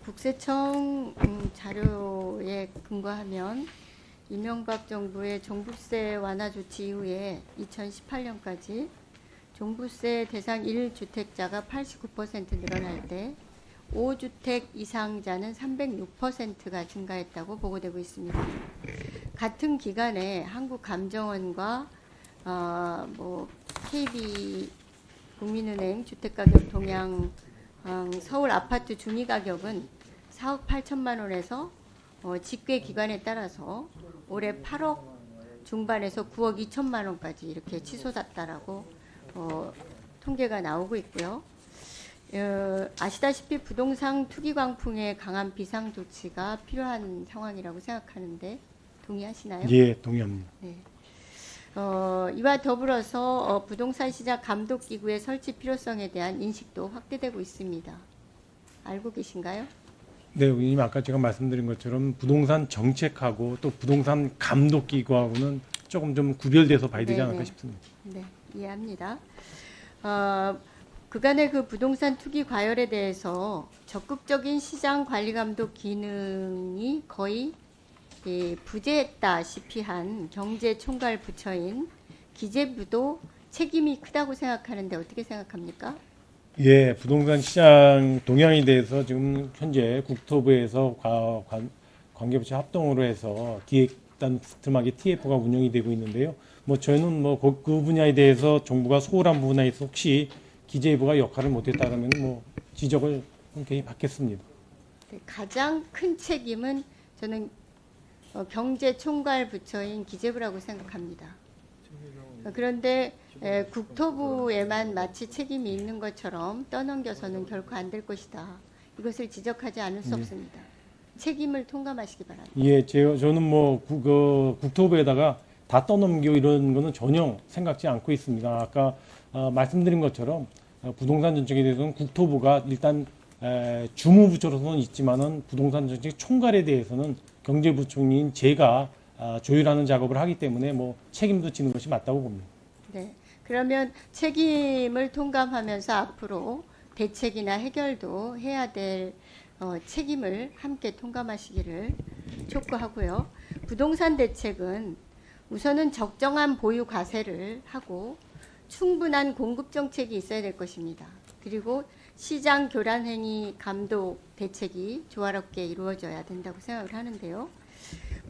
국세청 자료에 근거하면 이명박 정부의 종부세 완화 조치 이후에 2018년까지 종부세 대상 1주택자가 89% 늘어날 때 5주택 이상자는 306%가 증가했다고 보고되고 있습니다. 같은 기간에 한국감정원과 KB 국민은행 주택가격 동향 서울 아파트 중위가격은 4억 8천만 원에서 집계 기간에 따라서 올해 8억 중반에서 9억 2천만 원까지 이렇게 치솟았다라고 통계가 나오고 있고요. 아시다시피 부동산 투기 광풍에 강한 비상 조치가 필요한 상황이라고 생각하는데 동의하시나요? 예, 동의합니다. 네. 이와 더불어서 부동산 시장 감독 기구의 설치 필요성에 대한 인식도 확대되고 있습니다. 알고 계신가요? 네, 의원님 아까 제가 말씀드린 것처럼 부동산 정책하고 또 부동산 감독 기구하고는 조금 좀 구별돼서 봐야 되지 않을까 싶습니다. 네, 이해합니다. 그간의 그 부동산 투기 과열에 대해서 적극적인 시장 관리 감독 기능이 거의 부재했다시피 한 경제총괄 부처인 기재부도 책임이 크다고 생각하는데 어떻게 생각합니까? 예, 부동산 시장 동향에 대해서 지금 현재 국토부에서 관계부처 합동으로 해서 기획단 스트막의 TF가 운영이 되고 있는데요. 저희는 그 분야에 대해서 정부가 소홀한 부분에 있어서 혹시 기재부가 역할을 못했다면 지적을 흔쾌히 받겠습니다. 네, 가장 큰 책임은 저는 경제총괄부처인 기재부라고 생각합니다. 그런데 국토부에만 마치 책임이 있는 것처럼 떠넘겨서는 결코 안 될 것이다. 이것을 지적하지 않을 수 없습니다. 책임을 통감하시기 바랍니다. 예, 저는 국토부에다가 다 떠넘기고 이런 거는 전혀 생각지 않고 있습니다. 아까 말씀드린 것처럼 부동산 정책에 대해서는 국토부가 일단 주무부처로서는 있지만은 부동산 정책 총괄에 대해서는 경제부총리인 제가 조율하는 작업을 하기 때문에 책임도 지는 것이 맞다고 봅니다. 네, 그러면 책임을 통감하면서 앞으로 대책이나 해결도 해야 될 책임을 함께 통감하시기를 촉구하고요. 부동산 대책은 우선은 적정한 보유 과세를 하고 충분한 공급 정책이 있어야 될 것입니다. 그리고 시장 교란 행위 감독 대책이 조화롭게 이루어져야 된다고 생각을 하는데요.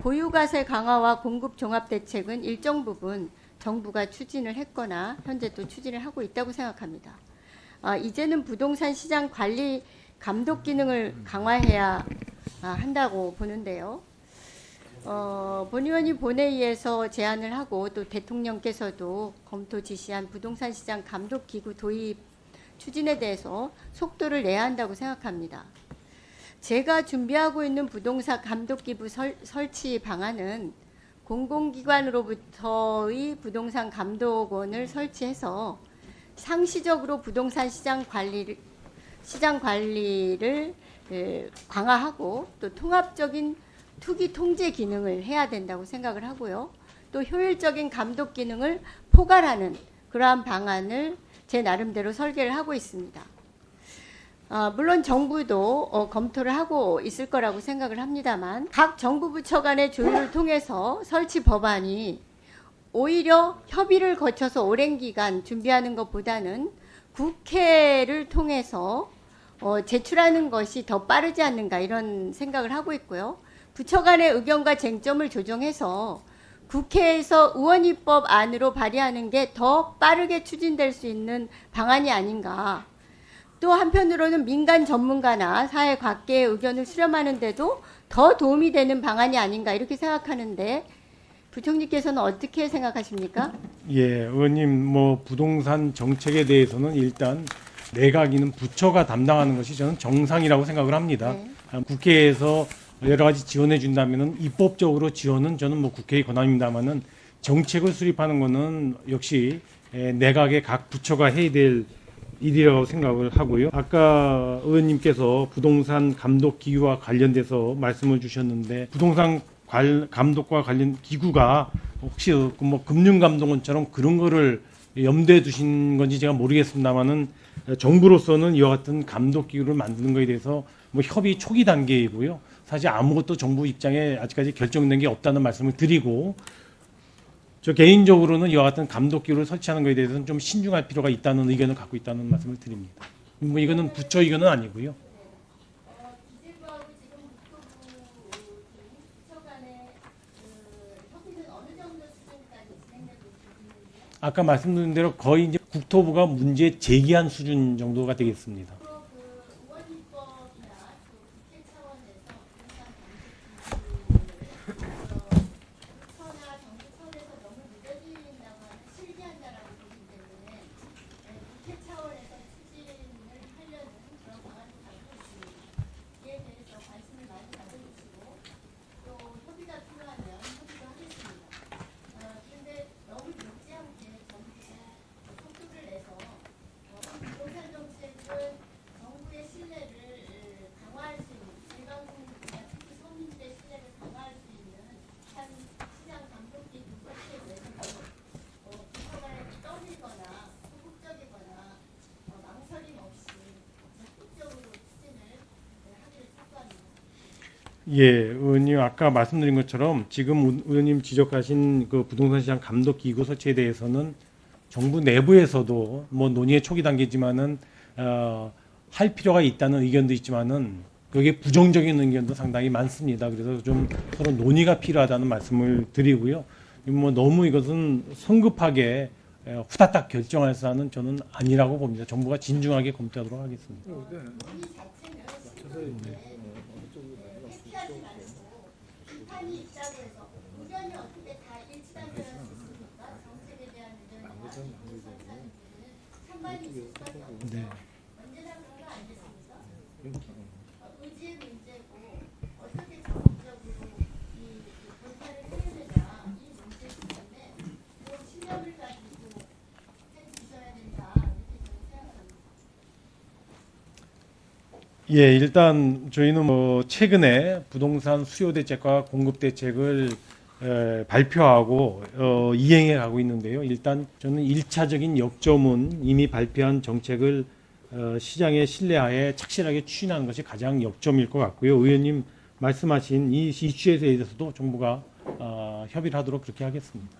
보유과세 강화와 공급 종합 대책은 일정 부분 정부가 추진을 했거나 현재 또 추진을 하고 있다고 생각합니다. 이제는 부동산 시장 관리 감독 기능을 강화해야 한다고 보는데요. 본 의원이 본회의에서 제안을 하고 또 대통령께서도 검토 지시한 부동산 시장 감독 기구 도입 추진에 대해서 속도를 내야 한다고 생각합니다. 제가 준비하고 있는 부동산 감독기구 설치 방안은 공공기관으로부터의 부동산 감독원을 설치해서 상시적으로 부동산 시장 관리를 강화하고 또 통합적인 투기 통제 기능을 해야 된다고 생각을 하고요. 또 효율적인 감독 기능을 포괄하는 그러한 방안을 제 나름대로 설계를 하고 있습니다. 물론 정부도 검토를 하고 있을 거라고 생각을 합니다만 각 정부 부처 간의 조율을 통해서 설치 법안이 오히려 협의를 거쳐서 오랜 기간 준비하는 것보다는 국회를 통해서 제출하는 것이 더 빠르지 않는가 이런 생각을 하고 있고요. 부처 간의 의견과 쟁점을 조정해서 국회에서 의원입법 안으로 발의하는 게 더 빠르게 추진될 수 있는 방안이 아닌가. 또 한편으로는 민간 전문가나 사회 각계의 의견을 수렴하는 데도 더 도움이 되는 방안이 아닌가 이렇게 생각하는데 부총리께서는 어떻게 생각하십니까? 예, 의원님 부동산 정책에 대해서는 일단 내각이는 부처가 담당하는 것이 저는 정상이라고 생각을 합니다. 네. 국회에서 여러 가지 지원해 준다면은 입법적으로 지원은 저는 국회의 권한입니다만은 정책을 수립하는 것은 역시 내각의 각 부처가 해야 될 일이라고 생각을 하고요. 아까 의원님께서 부동산 감독 기구와 관련돼서 말씀을 주셨는데 부동산 감독과 관련 기구가 혹시 금융감독원처럼 그런 거를 염두에 두신 건지 제가 모르겠습니다만은 정부로서는 이와 같은 감독 기구를 만드는 것에 대해서 뭐 협의 초기 단계이고요. 사실 아무것도 정부 입장에 아직까지 결정된 게 없다는 말씀을 드리고, 저 개인적으로는 이와 같은 감독 기구를 설치하는 것에 대해서는 좀 신중할 필요가 있다는 의견을 갖고 있다는 말씀을 드립니다. 뭐 이거는 부처 의견은 아니고요. 기재부하고 지금 국토부 부처 간의 협의는 어느 정도 수준까지 진행되고 있는지요? 아까 말씀드린 대로 거의 이제 국토부가 문제 제기한 수준 정도가 되겠습니다. 앞으로 의원입법이나 또 국회 차원에서 부동산 부처나 정부 차원에서 너무 늦어진다고 하는 실기한다라고 보기 때문에 국회 차원에서 추진을 하려는 그런 방안도 갖고 있습니다. 이에 대해서 관심을 많이 가져주시고 또 협의가 필요하면 협의도 하겠습니다. 그런데 너무 늦지 않게 정부가 속도를 내서 부동산 정책은 정부의 신뢰를 강화할 수 있는 일반국민이나 특히 서민들의 신뢰를 강화할 수 있는 한 시장 감독기 설치에 대해서는 부처가 떠밀거나 소극적이거나 망설임 없이 적극적으로 추진을 하기를 촉구합니다. 예, 의원님 아까 말씀드린 것처럼 지금 의원님 지적하신 그 부동산 시장 감독 기구 설치에 대해서는 정부 내부에서도 뭐 논의의 초기 단계지만은 할 필요가 있다는 의견도 있지만은 그게 부정적인 의견도 상당히 많습니다. 그래서 좀 서로 논의가 필요하다는 말씀을 드리고요. 뭐 너무 이것은 성급하게 후다닥 결정할 사안은 저는 아니라고 봅니다. 정부가 진중하게 검토하도록 하겠습니다. 논의 자체는 회피하지 말고 비판이 있다고 해서 의견이 어떻게 다 일치단결할 수 있습니까? 정책에 대한 의견이나 기구 설치하는 부분은 찬반이 있을 수밖에 없죠. 네. 언제나 그런 거 아니겠습니까? 의지의 문제고 어떻게 적극적으로 이 돌파를 해내느냐 이 문제이기 때문에 그 신념을 가지고 해주셔야 된다 이렇게 저는 생각합니다. 예, 일단 저희는 뭐 최근에 부동산 수요 대책과 공급 대책을 발표하고 이행해 가고 있는데요. 일단 저는 1차적인 역점은 이미 발표한 정책을 시장의 신뢰하에 착실하게 추진하는 것이 가장 역점일 것 같고요. 의원님 말씀하신 이 이슈에 대해서도 정부가 협의를 하도록 그렇게 하겠습니다.